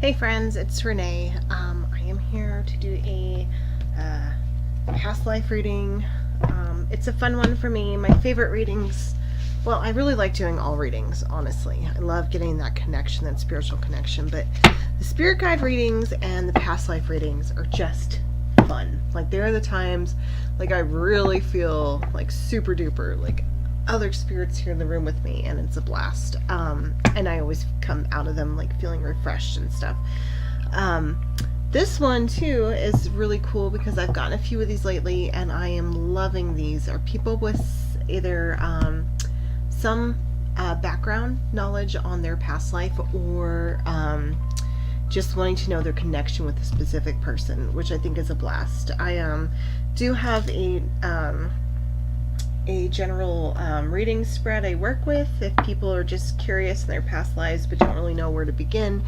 Hey friends, it's Renee. I am here to do a past life reading. It's a fun one for me. My favorite readings, well, I really like doing all readings, honestly. I love getting that connection, that spiritual connection, but the spirit guide readings and the past life readings are just fun. Like, there are the times, like, I really feel, like, super duper, like, other spirits here in the room with me, and it's a blast. And I always come out of them like feeling refreshed and stuff. Um, this one too is really cool because I've gotten a few of these lately, and I am loving these. Are people with either some background knowledge on their past life, or just wanting to know their connection with a specific person, which I think is a blast. I do have a general reading spread I work with if people are just curious in their past lives but don't really know where to begin.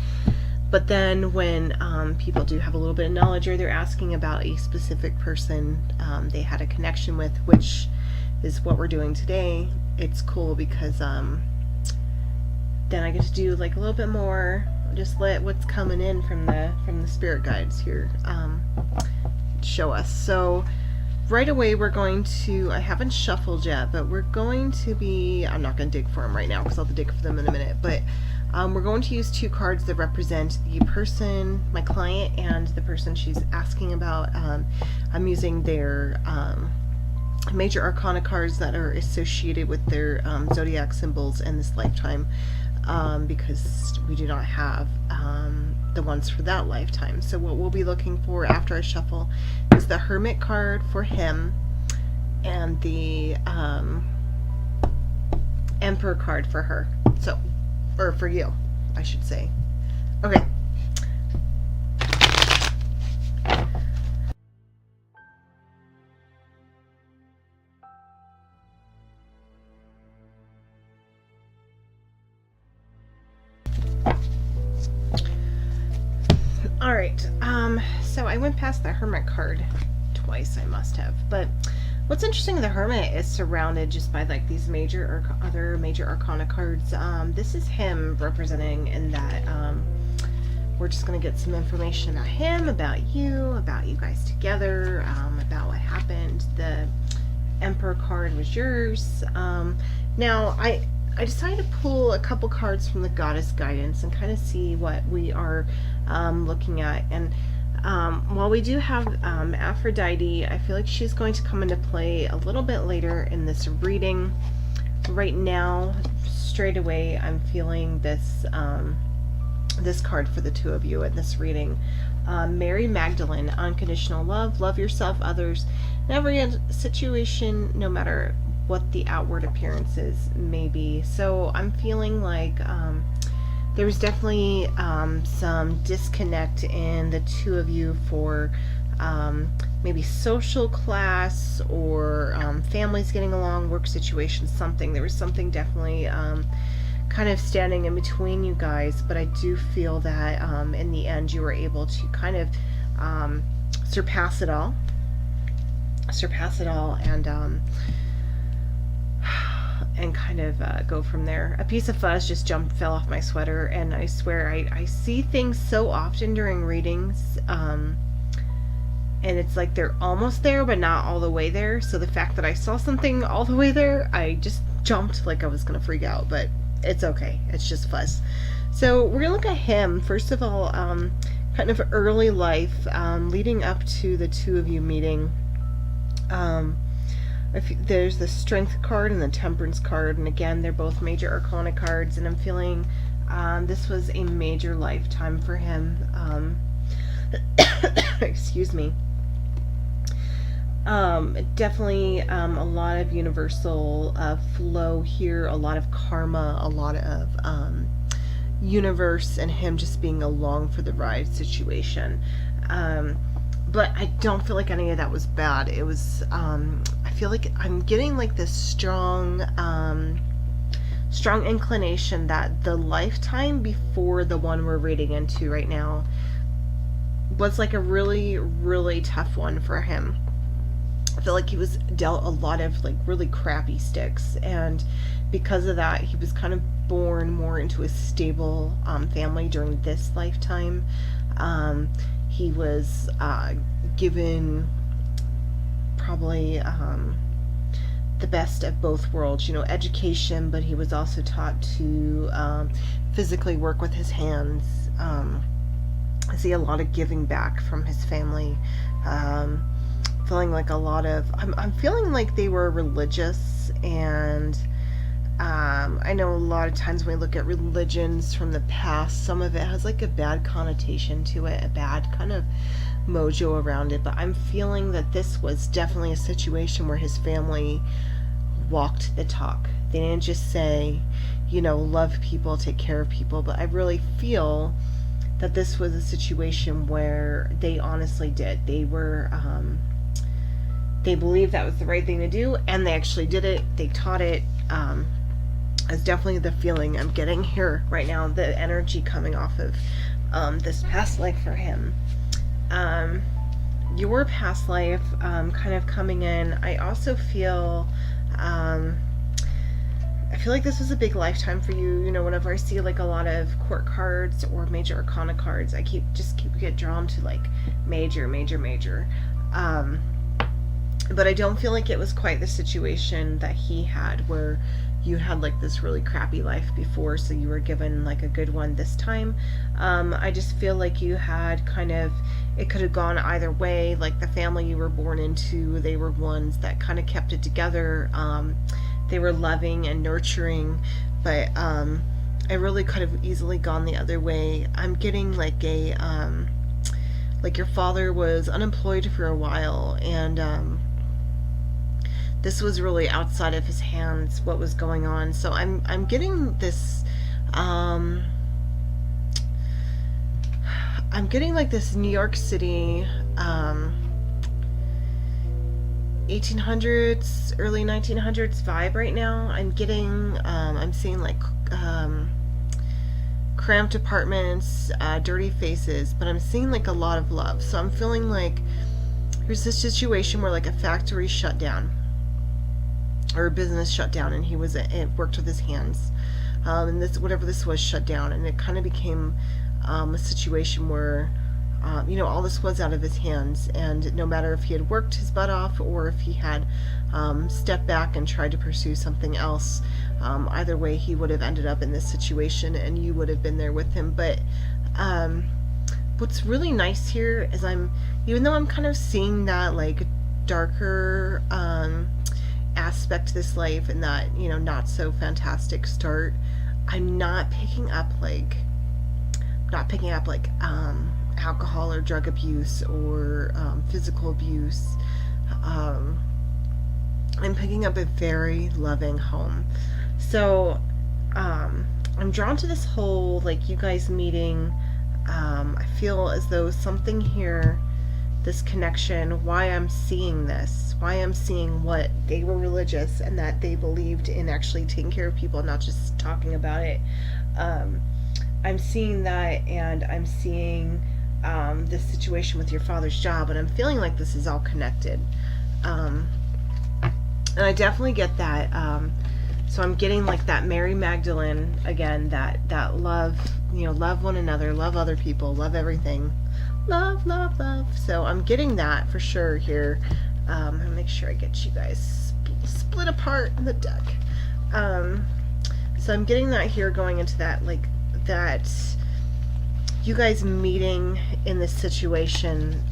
But then when people do have a little bit of knowledge, or they're asking about a specific person they had a connection with, which is what we're doing today, it's cool because then I get to do like a little bit more, just let what's coming in from the spirit guides here show us. So right away we're going to, I haven't shuffled yet, but we're going to be, I'm not going to dig for them right now because I'll have to dig for them in a minute, but we're going to use two cards that represent the person, my client, and the person she's asking about. I'm using their major arcana cards that are associated with their zodiac symbols in this lifetime, because we do not have the ones for that lifetime. So what we'll be looking for after I shuffle is the Hermit card for him and the Emperor card for her. So, or for you, I should say. Okay. Alright, so I went past the Hermit card twice, I must have. But what's interesting, the Hermit is surrounded just by like these major or other major arcana cards. This is him representing in that we're just going to get some information about him, about you guys together, about what happened. The Emperor card was yours. Now, I decided to pull a couple cards from the Goddess Guidance and kind of see what we are looking at. And while we do have Aphrodite, I feel like she's going to come into play a little bit later in this reading. Right now, straight away, I'm feeling this this card for the two of you in this reading. Mary Magdalene, unconditional love, love yourself, others, in every situation, no matter what the outward appearances may be. So I'm feeling like there's definitely some disconnect in the two of you for maybe social class or families getting along, work situations, something. There was something definitely kind of standing in between you guys, but I do feel that in the end you were able to kind of surpass it all and kind of go from there. A piece of fuzz just fell off my sweater, and I swear I see things so often during readings, and it's like they're almost there but not all the way there. So the fact that I saw something all the way there, I just jumped like I was gonna freak out, but it's okay, it's just fuzz. So we're gonna look at him first of all, kind of early life, leading up to the two of you meeting. There's the Strength card and the Temperance card, and again, they're both major arcana cards, and I'm feeling this was a major lifetime for him. Excuse me. Definitely a lot of universal flow here, a lot of karma, a lot of universe, and him just being along for the ride situation. But I don't feel like any of that was bad. It was, I feel like I'm getting like this strong inclination that the lifetime before the one we're reading into right now was like a really, really tough one for him. I feel like he was dealt a lot of like really crappy sticks, and because of that, he was kind of born more into a stable family during this lifetime. Um, he was given probably the best of both worlds, you know, education, but he was also taught to physically work with his hands. I see a lot of giving back from his family. Um, Feeling like a lot of, I'm feeling like they were religious, and I know a lot of times when we look at religions from the past, some of it has like a bad connotation to it, a bad kind of mojo around it, but I'm feeling that this was definitely a situation where his family walked the talk. They didn't just say, you know, love people, take care of people, but I really feel that this was a situation where they honestly did. They believed that was the right thing to do, and they actually did it. They taught it. Is definitely the feeling I'm getting here right now, the energy coming off of this past life for him. Your past life kind of coming in. I also feel I feel like this was a big lifetime for you. You know, whenever I see like a lot of court cards or major arcana cards, I keep get drawn to like major, major, major. But I don't feel like it was quite the situation that he had, where you had like this really crappy life before, so you were given like a good one this time. I just feel like you had kind of, it could have gone either way. Like the family you were born into, they were ones that kind of kept it together. They were loving and nurturing, but I really could have easily gone the other way. I'm getting like a like your father was unemployed for a while, and this was really outside of his hands, what was going on. So I'm getting this I'm getting like this New York City 1800s, early 1900s vibe right now. I'm getting I'm seeing like cramped apartments, dirty faces, but I'm seeing like a lot of love. So I'm feeling like there's this situation where like a factory shut down, or a business shut down, and he was it worked with his hands, and this, whatever this was, shut down, and it kind of became a situation where you know, all this was out of his hands, and no matter if he had worked his butt off or if he had stepped back and tried to pursue something else, either way he would have ended up in this situation, and you would have been there with him. But what's really nice here is even though I'm kind of seeing that like darker aspect to this life, and that, you know, not so fantastic start, I'm not picking up like alcohol or drug abuse or physical abuse. I'm picking up a very loving home. So I'm drawn to this whole like you guys meeting. I feel as though something here, this connection, why I'm seeing this, why I'm seeing what they were religious and that they believed in actually taking care of people, not just talking about it. I'm seeing that, and I'm seeing this situation with your father's job, and I'm feeling like this is all connected. And I definitely get that. So I'm getting like that Mary Magdalene again, that love, you know, love one another, love other people, love everything. Love, love, love. So I'm getting that for sure here. I'll make sure I get you guys split apart in the deck. So I'm getting that here, going into that, like, that you guys meeting in this situation.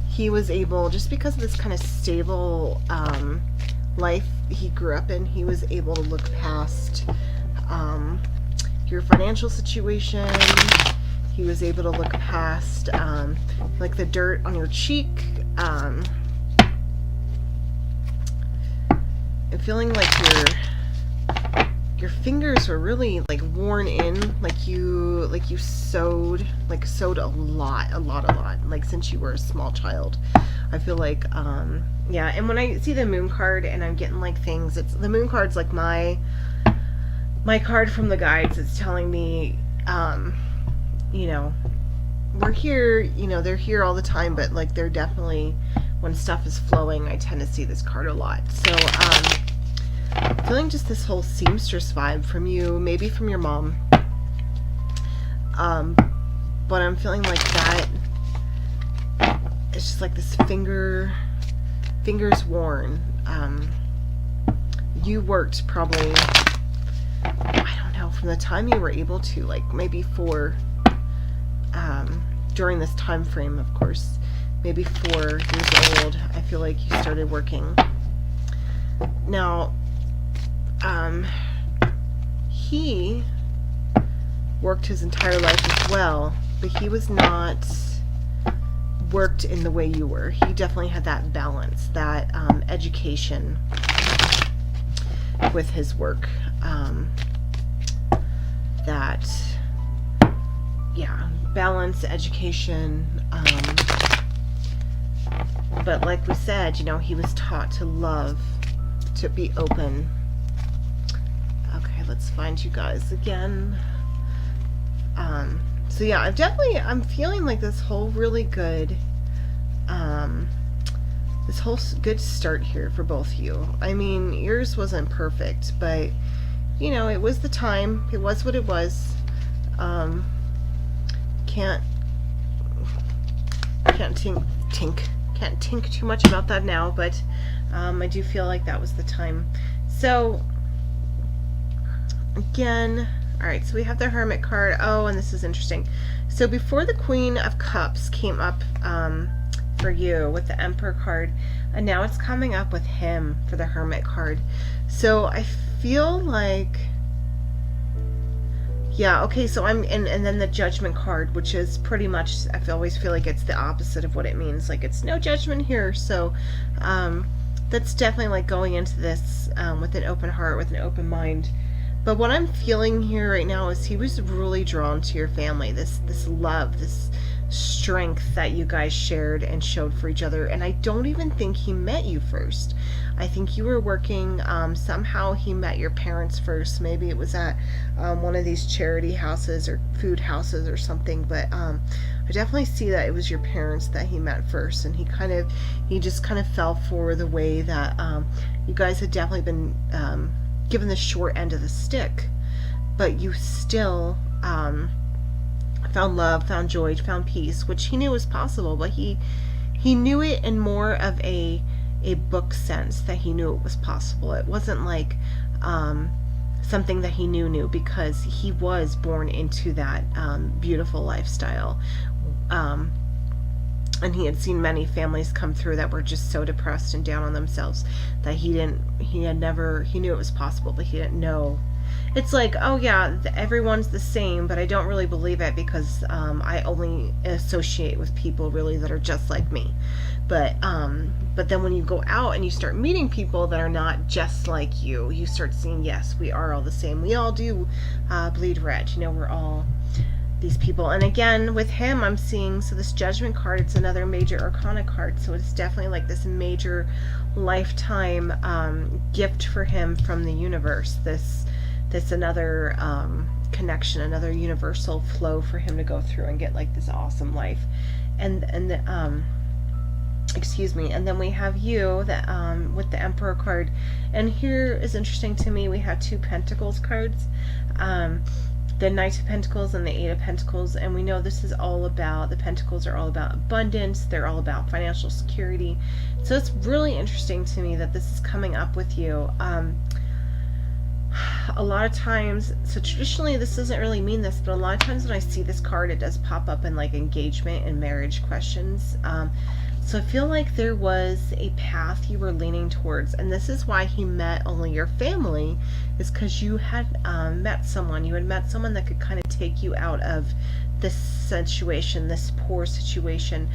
He was able, just because of this kind of stable life he grew up in, he was able to look past your financial situation. He was able to look past like the dirt on your cheek. I'm feeling like your fingers were really like worn in, like you sewed a lot, like since you were a small child. I feel like yeah. And when I see the moon card and I'm getting like things, it's the moon card's like my card from the guides. It's telling me you know, we're here, you know, they're here all the time, but like they're definitely when stuff is flowing, I tend to see this card a lot. So feeling just this whole seamstress vibe from you, maybe from your mom. But I'm feeling like that it's just like this fingers worn. You worked probably, I don't know, from the time you were able to, like maybe during this time frame, of course, maybe 4 years old, I feel like you started working. Now, he worked his entire life as well, but he was not worked in the way you were. He definitely had that balance, that education with his work, that, yeah, balance, education, but like we said, you know, he was taught to love, to be open. Okay, let's find you guys again. So yeah, I'm feeling like this whole really good, this whole good start here for both of you. I mean, yours wasn't perfect, but you know, it was the time. It was what it was. Can't think too much about that now, but I do feel like that was the time. So again, all right, so we have the Hermit card. Oh, and this is interesting. So before the Queen of Cups came up for you with the Emperor card, and now it's coming up with him for the Hermit card. So I feel like, yeah, okay, so and then the Judgment card, which is pretty much, I always feel like it's the opposite of what it means. Like, it's no judgment here. So that's definitely like going into this with an open heart, with an open mind. But what I'm feeling here right now is he was really drawn to your family, this love, this strength that you guys shared and showed for each other. And I don't even think he met you first. I think you were working, somehow he met your parents first. Maybe it was at one of these charity houses or food houses or something, but I definitely see that it was your parents that he met first, and he just kind of fell for the way that you guys had definitely been given the short end of the stick, but you still found love, found joy, found peace, which he knew was possible, but he knew it in more of a book sense, that he knew it was possible. It wasn't like something that he knew, because he was born into that beautiful lifestyle. And he had seen many families come through that were just so depressed and down on themselves that he knew it was possible, but he didn't know. It's like, oh yeah, everyone's the same, but I don't really believe it, because I only associate with people really that are just like me. But then when you go out and you start meeting people that are not just like you, you start seeing, yes, we are all the same. We all do bleed red. You know, we're all these people. And again, with him, I'm seeing, so this Judgment card, it's another major arcana card, so it's definitely like this major lifetime gift for him from the universe, this another connection, another universal flow for him to go through and get like this awesome life. And excuse me, and then we have you that with the Emperor card, and here is interesting to me, we have 2 Pentacles cards, the Knight of Pentacles and the Eight of Pentacles, and we know this is all about, the Pentacles are all about abundance, they're all about financial security. So it's really interesting to me that this is coming up with you. A lot of times, so traditionally this doesn't really mean this, but a lot of times when I see this card, it does pop up in like engagement and marriage questions. So I feel like there was a path you were leaning towards, and this is why he met only your family, is because you had met someone that could kind of take you out of this situation, this poor situation.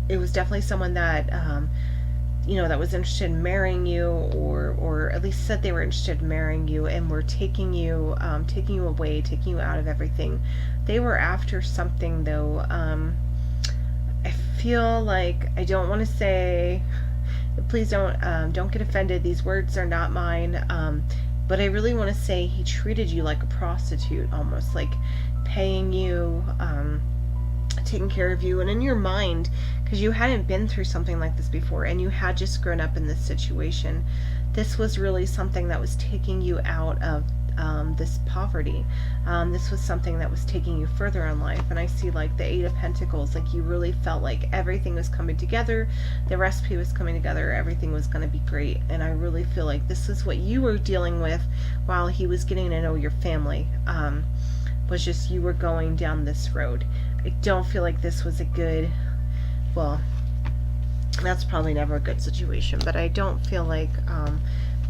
It was definitely someone that that was interested in marrying you, or at least said they were interested in marrying you, and were taking you away, taking you out of everything. They were after something, though. I feel like, I don't want to say, please don't get offended, these words are not mine, but I really want to say he treated you like a prostitute, almost like paying you taking care of you. And in your mind, because you hadn't been through something like this before and you had just grown up in this situation, this was really something that was taking you out of this poverty. This was something that was taking you further in life. And I see like the Eight of Pentacles, like you really felt like everything was coming together, the recipe was coming together, everything was going to be great. And I really feel like this is what you were dealing with while he was getting to know your family. Was just you were going down this road. I don't feel like this was a good, well, that's probably never a good situation, but I don't feel like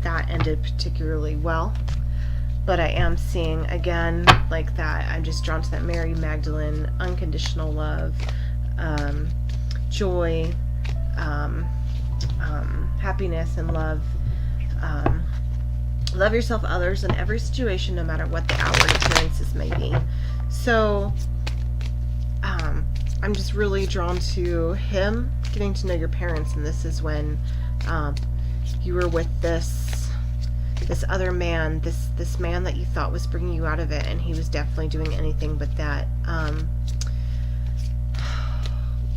that ended particularly well. But I am seeing, again, like that, I'm just drawn to that Mary Magdalene, unconditional love, joy, happiness and love. Love yourself, others, in every situation, no matter what the outward appearances may be. So, I'm just really drawn to him getting to know your parents, and this is when you were with this other man, this man that you thought was bringing you out of it, and he was definitely doing anything but that.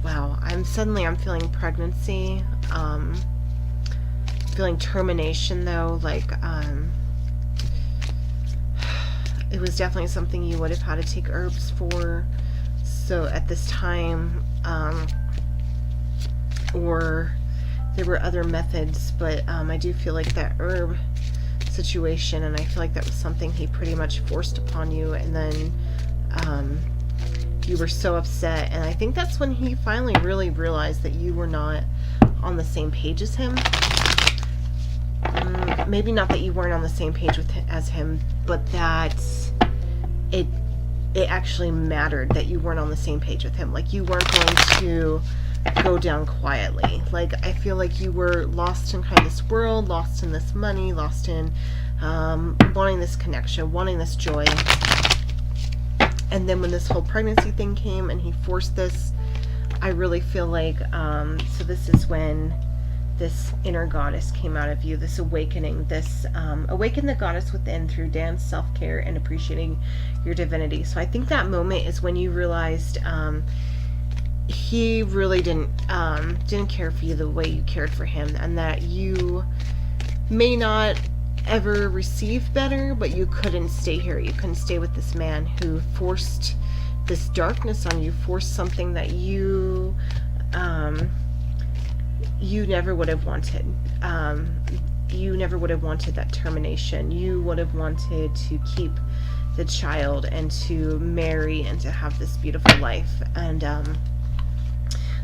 Wow, I'm feeling pregnancy, feeling termination though, like it was definitely something you would have had to take herbs for. So at this time, or there were other methods, but I do feel like that herb situation, and I feel like that was something he pretty much forced upon you, and then you were so upset, and I think that's when he finally really realized that you were not on the same page as him. Maybe not that you weren't on the same page as him, but that it actually mattered that you weren't on the same page with him. Like you weren't going to go down quietly. Like I feel like you were lost in kind of this world, lost in this money, lost in wanting this connection, wanting this joy. And then when this whole pregnancy thing came and he forced this, I really feel like so this is when this inner goddess came out of you, this awakening, this awaken the goddess within through dance, self-care, and appreciating your divinity. So I think that moment is when you realized he really didn't care for you the way you cared for him, and that you may not ever receive better, but you couldn't stay here. You couldn't stay with this man who forced this darkness on you, forced something that you never would have wanted. You never would have wanted that termination. You would have wanted to keep the child and to marry and to have this beautiful life. And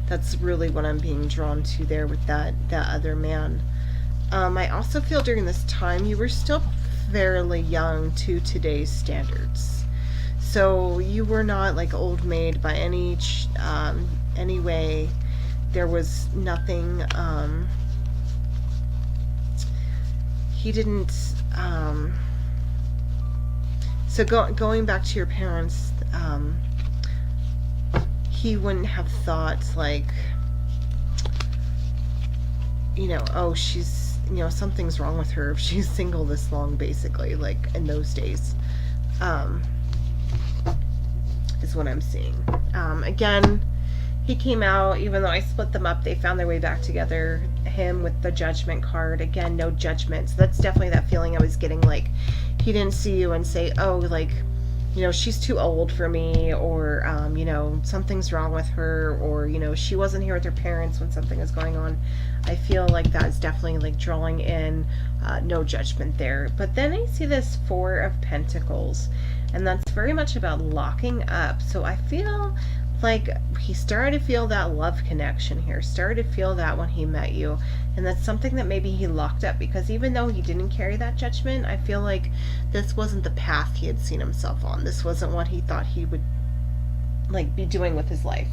that's really what I'm being drawn to there with that other man. I also feel during this time you were still fairly young to today's standards. So you were not like old maid by any way. There was nothing, he didn't, so going back to your parents, he wouldn't have thought like, you know, oh, she's, you know, something's wrong with her if she's single this long, basically, like in those days, is what I'm seeing. Again, he came out, even though I split them up, they found their way back together. Him with the Judgment card. Again, no judgment. So that's definitely that feeling I was getting, like, he didn't see you and say, oh, like, you know, she's too old for me, or, you know, something's wrong with her, or, you know, she wasn't here with her parents when something was going on. I feel like that's definitely, like, drawing in no judgment there. But then I see this Four of Pentacles, and that's very much about locking up. So I feel like he started to feel that love connection here, started to feel that when he met you, and that's something that maybe he locked up, because even though he didn't carry that judgment, I feel like this wasn't the path he had seen himself on. This wasn't what he thought he would like be doing with his life.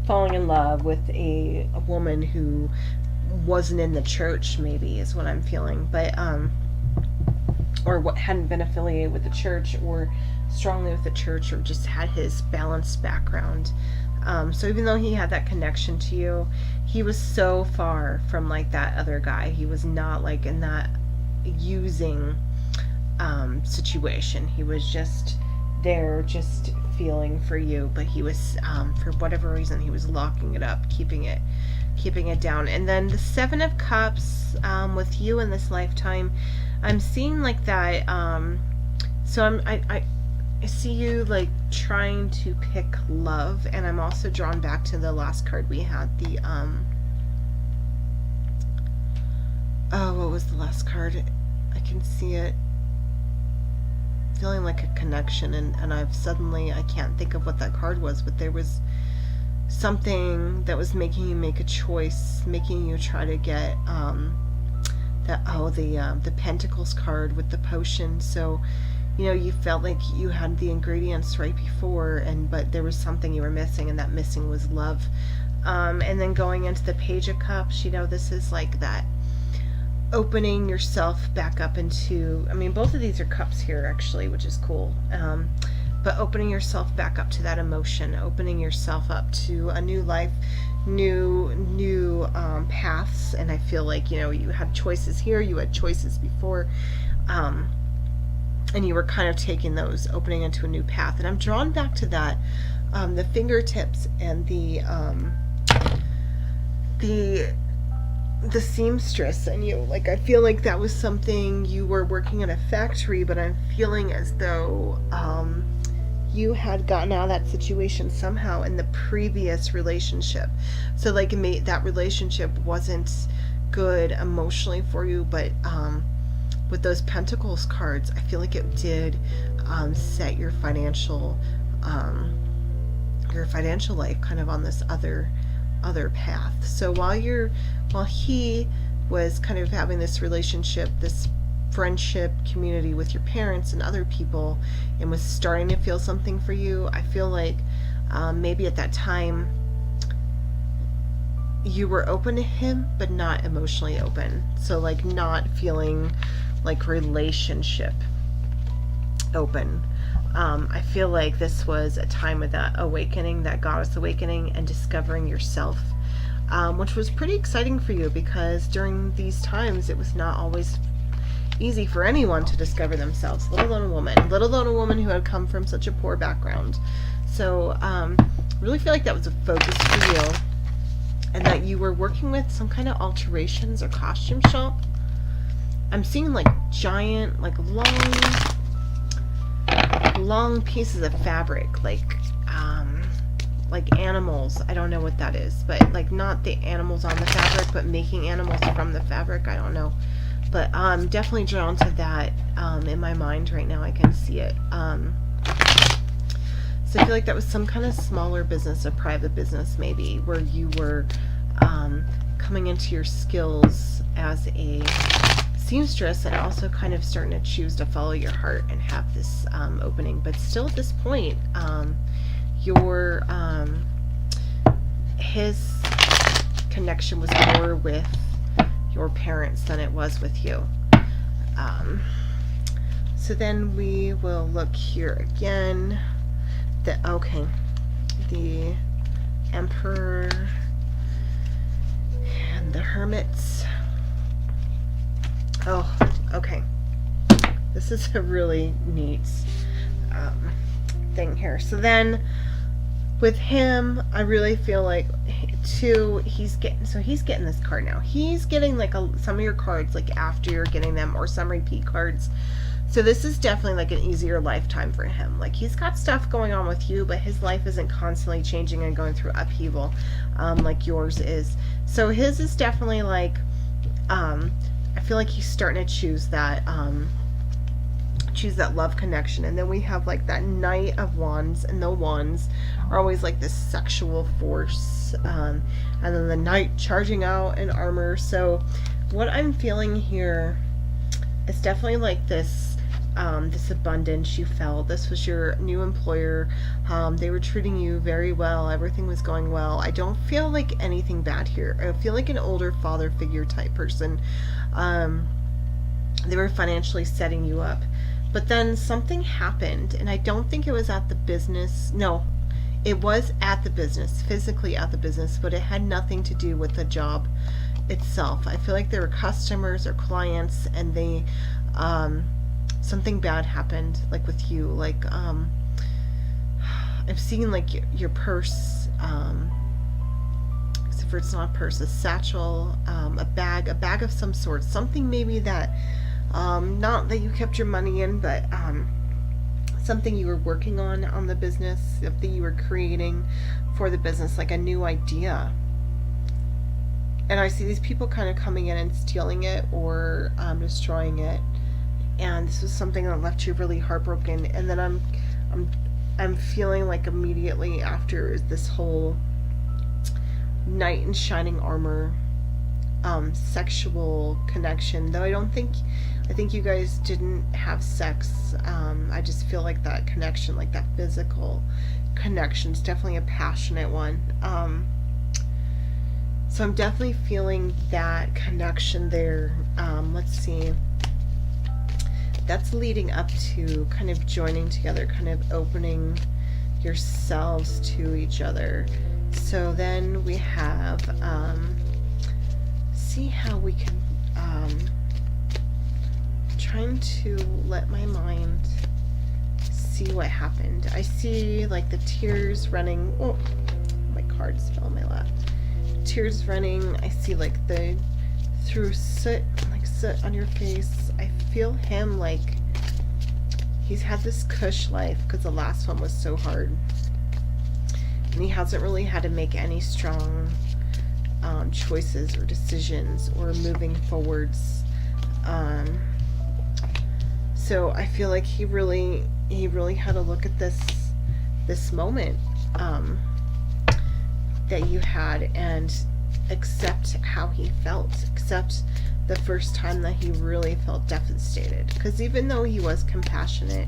Falling in love with a woman who wasn't in the church, maybe, is what I'm feeling, but or what hadn't been affiliated with the church, or strongly with the church, or just had his balanced background. So even though he had that connection to you, he was so far from like that other guy. He was not like in that using situation. He was just there just feeling for you, but he was, for whatever reason, he was locking it up, keeping it down. And then the Seven of Cups, with you in this lifetime, I'm seeing like that. So I see you like trying to pick love, and I'm also drawn back to the last card we had, the oh, what was the last card? I can see it. Feeling like a connection, and I can't think of what that card was, but there was something that was making you make a choice, making you try to get the Pentacles card with the potion. So you felt like you had the ingredients right before, but there was something you were missing, and that missing was love. And then going into the Page of Cups, this is like that opening yourself back up into, both of these are cups here actually, which is cool. But opening yourself back up to that emotion, opening yourself up to a new life, new paths. And I feel like, you had choices here, you had choices before, and you were kind of taking those, opening into a new path. And I'm drawn back to that, the fingertips and the seamstress. And I feel like that was something you were working in a factory, but I'm feeling as though you had gotten out of that situation somehow in the previous relationship. So that relationship wasn't good emotionally for you, but with those Pentacles cards, I feel like it did set your financial life kind of on this other path. So while he was kind of having this relationship, this friendship community with your parents and other people, and was starting to feel something for you, I feel like maybe at that time you were open to him, but not emotionally open. So not feeling like relationship open. I feel like this was a time of that awakening, that goddess awakening, and discovering yourself, which was pretty exciting for you, because during these times it was not always easy for anyone to discover themselves, let alone a woman who had come from such a poor background. So really feel like that was a focus for you, and that you were working with some kind of alterations or costume shop. I'm seeing giant, long pieces of fabric, like animals. I don't know what that is, but not the animals on the fabric, but making animals from the fabric. I don't know, but I'm definitely drawn to that in my mind right now. I can see it. So I feel like that was some kind of smaller business, a private business maybe, where you were coming into your skills as a seamstress, and also kind of starting to choose to follow your heart and have this opening. But still at this point, his connection was more with your parents than it was with you. So then we will look here again. The Emperor and the Hermits. Oh, okay. This is a really neat thing here. So then with him, I really feel like he's getting this card now. He's getting some of your cards after you're getting them, or some repeat cards. So this is definitely an easier lifetime for him. He's got stuff going on with you, but his life isn't constantly changing and going through upheaval like yours is. So his is definitely I feel like he's starting to choose that love connection. And then we have that Knight of Wands, and the wands are always this sexual force, and then the knight charging out in armor. So what I'm feeling here is definitely this abundance you felt. This was your new employer. They were treating you very well. Everything was going well. I don't feel like anything bad here. I feel like an older father figure type person. They were financially setting you up. But then something happened, and I don't think it was at the business. No, it was at the business, physically at the business, but it had nothing to do with the job itself. I feel like there were customers or clients, and they something bad happened, like with you. Like I'm seeing like your purse, except for it's not a purse, a satchel, a bag of some sort, something maybe that, not that you kept your money in, but something you were working on the business, something you were creating for the business, like a new idea. And I see these people kind of coming in and stealing it or destroying it. And this was something that left you really heartbroken. And then I'm feeling like immediately after this whole knight in shining armor, sexual connection. Though I think you guys didn't have sex. I just feel like that connection, like that physical connection, is definitely a passionate one. So I'm definitely feeling that connection there. Let's see. That's leading up to kind of joining together, kind of opening yourselves to each other. So then we have, see how we can, trying to let my mind see what happened. I see like the tears running. Oh, my cards fell in my lap. Tears running. I see like the through soot on your face. I feel him like he's had this cush life because the last one was so hard, and he hasn't really had to make any strong choices or decisions or moving forwards. So I feel like he really had to look at this moment that you had and accept how he felt, accept the first time that he really felt devastated. Because even though he was compassionate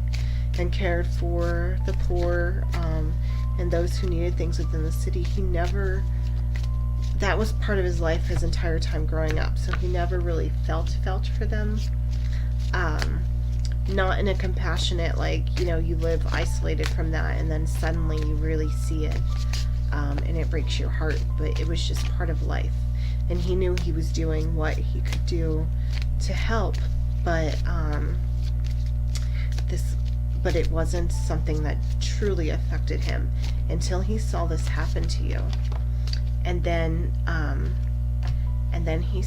and cared for the poor and those who needed things within the city, he never, that was part of his life his entire time growing up, so he never really felt for them. Not in a compassionate, like, you know, you live isolated from that and then suddenly you really see it, and it breaks your heart, but it was just part of life. And he knew he was doing what he could do to help, but it wasn't something that truly affected him until he saw this happen to you. And then he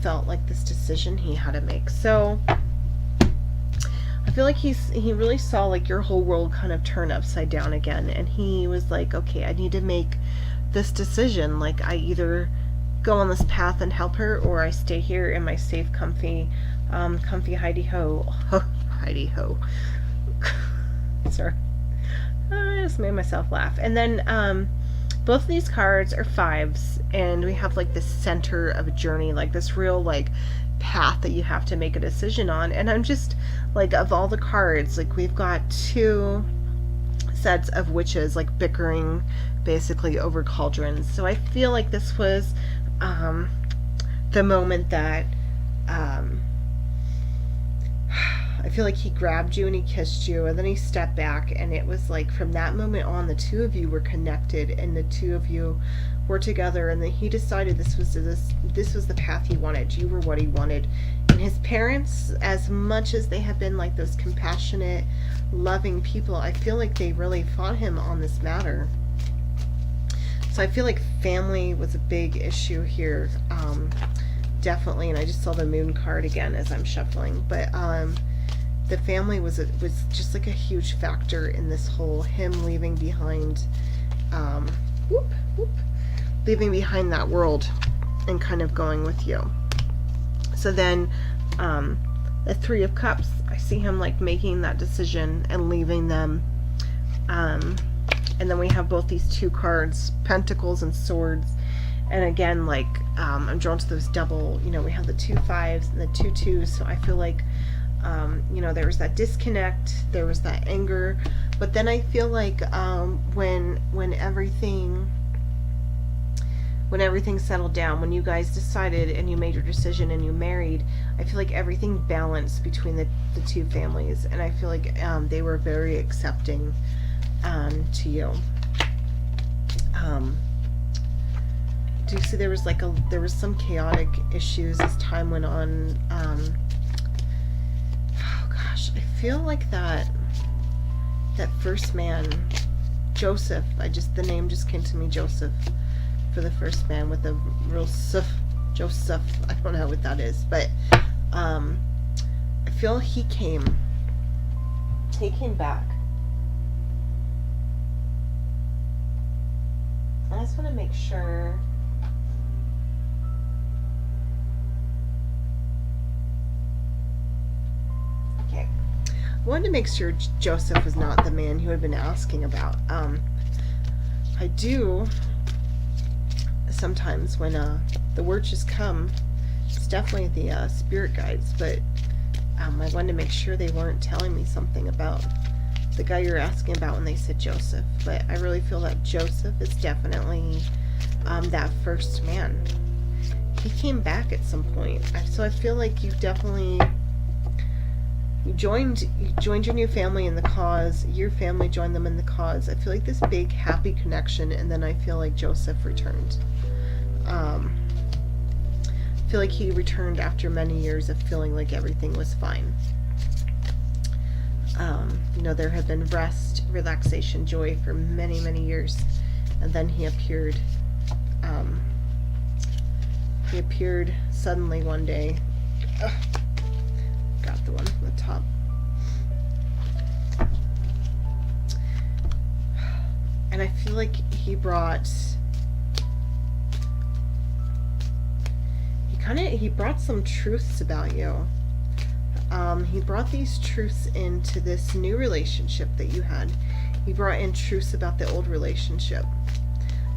felt like this decision he had to make. So I feel like he really saw like your whole world kind of turn upside down again, and he was like, okay, I need to make this decision. Like, I either go on this path and help her, or I stay here in my safe, comfy hidey ho. Hidey ho. Sorry, I just made myself laugh. And then both of these cards are fives, and we have like the center of a journey, like this real like path that you have to make a decision on. And I'm just like, of all the cards, like we've got two sets of witches like bickering basically over cauldrons. So I feel like this was the moment that I feel like he grabbed you and he kissed you, and then he stepped back, and it was like from that moment on the two of you were connected and the two of you were together, and then he decided this was the path he wanted. You were what he wanted. And his parents, as much as they have been like those compassionate, loving people, I feel like they really fought him on this matter. So I feel like family was a big issue here, definitely. And I just saw the moon card again as I'm shuffling, but the family was just like a huge factor in this whole, him leaving behind leaving behind that world and kind of going with you. So then the Three of Cups, I see him like making that decision and leaving them, and then we have both these two cards, Pentacles and Swords. And again, like I'm drawn to those double, you know, we have the 2 5s and the 2 2s, so I feel like you know, there was that disconnect, there was that anger, but then I feel like when everything settled down, when you guys decided and you made your decision and you married, I feel like everything balanced between the two families, and I feel like they were very accepting to you. do you see there was there was some chaotic issues as time went on. Oh gosh, I feel like that first man, Joseph, the name just came to me, Joseph, for the first man with a real Joseph, I don't know what that is, but I feel he came back. I just want to make sure. Okay. I wanted to make sure Joseph was not the man you had been asking about. I do sometimes when the words just come, it's definitely the spirit guides, but I wanted to make sure they weren't telling me something about the guy you're asking about when they said Joseph. But I really feel that Joseph is definitely that first man. He came back at some point, so I feel like you definitely joined your new family in the cause. Your family joined them in the cause. I feel like this big happy connection, and then I feel like Joseph returned. I feel like he returned after many years of feeling like everything was fine. There had been rest, relaxation, joy for many, many years, and then he appeared. He appeared suddenly one day. Got the one from the top. And I feel like he brought some truths about you. He brought these truths into this new relationship that you had. He brought in truths about the old relationship.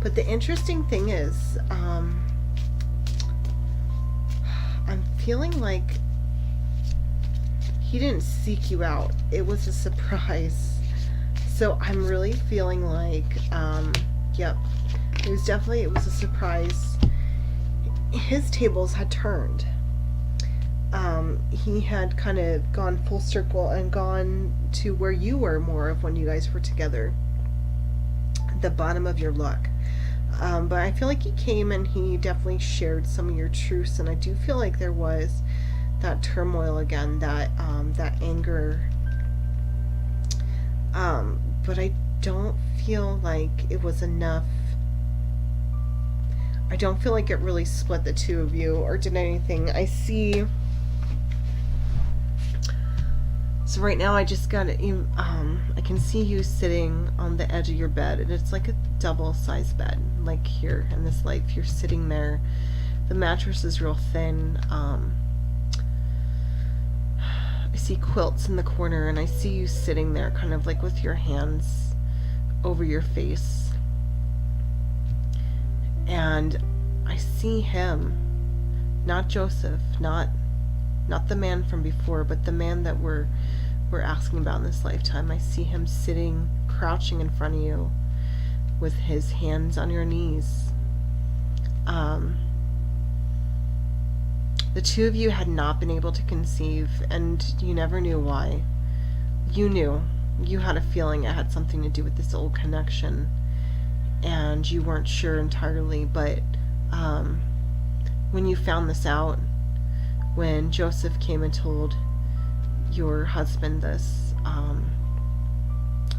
But the interesting thing is, I'm feeling like he didn't seek you out. It was a surprise. So I'm really feeling like, yep, it was a surprise. His tables had turned. He had kind of gone full circle and gone to where you were more of when you guys were together. The bottom of your luck. But I feel like he came and he definitely shared some of your truths, and I do feel like there was that turmoil again, that anger. But I don't feel like it was enough. I don't feel like it really split the two of you or did anything. I see. So right now I just got it. I can see you sitting on the edge of your bed, and it's like a double-sized bed. Like here in this life, you're sitting there. The mattress is real thin. I see quilts in the corner, and I see you sitting there, kind of like with your hands over your face. And I see him, not Joseph, not the man from before, but the man that we're asking about in this lifetime. I see him sitting, crouching in front of you with his hands on your knees. The two of you had not been able to conceive, and you never knew why. You knew. You had a feeling it had something to do with this old connection, and you weren't sure entirely, but when you found this out, when Joseph came and told your husband this,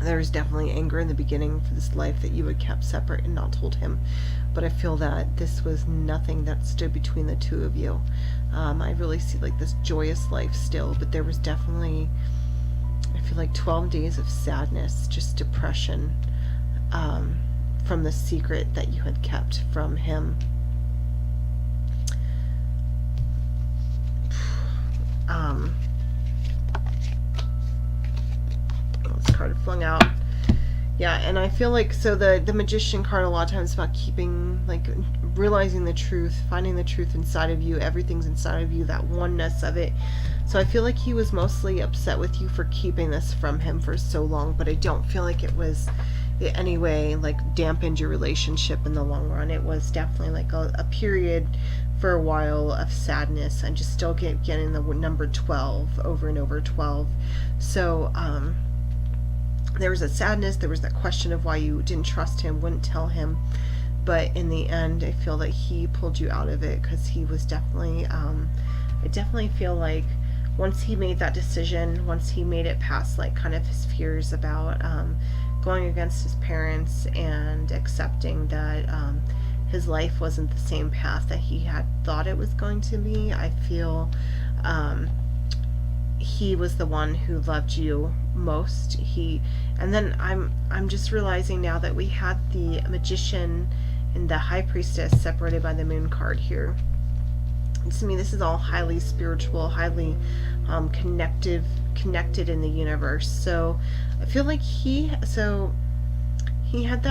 there was definitely anger in the beginning for this life that you had kept separate and not told him. But I feel that this was nothing that stood between the two of you. I really see like this joyous life still, but there was definitely, I feel like 12 days of sadness, just depression, from the secret that you had kept from him. This card flung out. Yeah, and I feel like, so the Magician card a lot of times is about keeping, like, realizing the truth, finding the truth inside of you. Everything's inside of you, that oneness of it. So I feel like he was mostly upset with you for keeping this from him for so long, but I don't feel like it was in any way like dampened your relationship in the long run. It was definitely like a period for a while of sadness, and just still getting the number 12 over and over, 12. So there was a sadness, there was that question of why you didn't trust him, wouldn't tell him. but in the end, I feel that he pulled you out of it, because he was definitely, I definitely feel like once he made that decision, once he made it past like kind of his fears about going against his parents and accepting that his life wasn't the same path that he had thought it was going to be, I feel he was the one who loved you most. And then I'm just realizing now that we had the magician and the high priestess separated by the moon card here. And to me, this is all highly spiritual, highly connected in the universe. So I feel like he had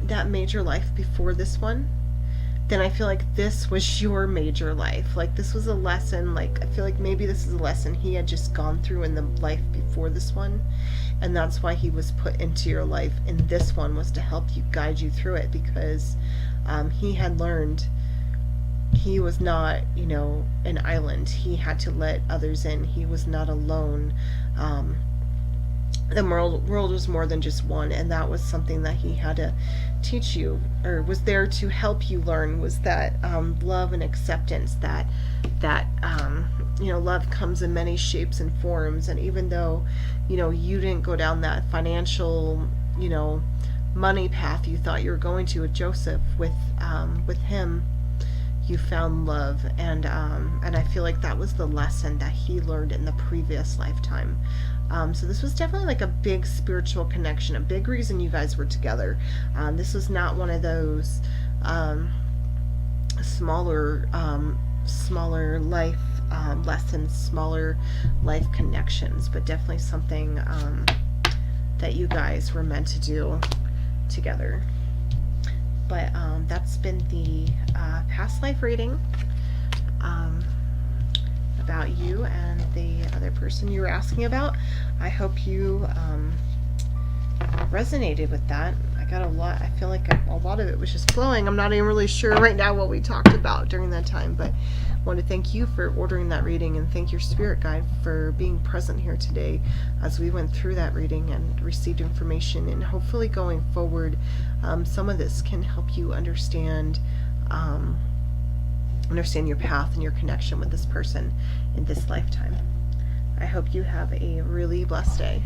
that major life before this one. Then I feel like this was your major life. Like this was a lesson. Like I feel like maybe this is a lesson he had just gone through in the life before this one, and that's why he was put into your life. And this one was to help you, guide you through it, because he had learned he was not, an island. He had to let others in. He was not alone. The world was more than just one, and that was something that he had to teach you, or was there to help you learn, was that love and acceptance, that love comes in many shapes and forms. And even though you didn't go down that financial money path you thought you were going to with Joseph, with him you found love. And I feel like that was the lesson that he learned in the previous lifetime. So this was definitely like a big spiritual connection, a big reason you guys were together. This was not one of those smaller life lessons, smaller life connections, but definitely something that you guys were meant to do together. But that's been the past life reading about you and the other person you were asking about. I hope you resonated with that. I got a lot. I feel like a lot of it was just flowing. I'm not even really sure right now what we talked about during that time, but I want to thank you for ordering that reading, and thank your spirit guide for being present here today as we went through that reading and received information. And hopefully going forward, some of this can help you understand your path and your connection with this person in this lifetime. I hope you have a really blessed day.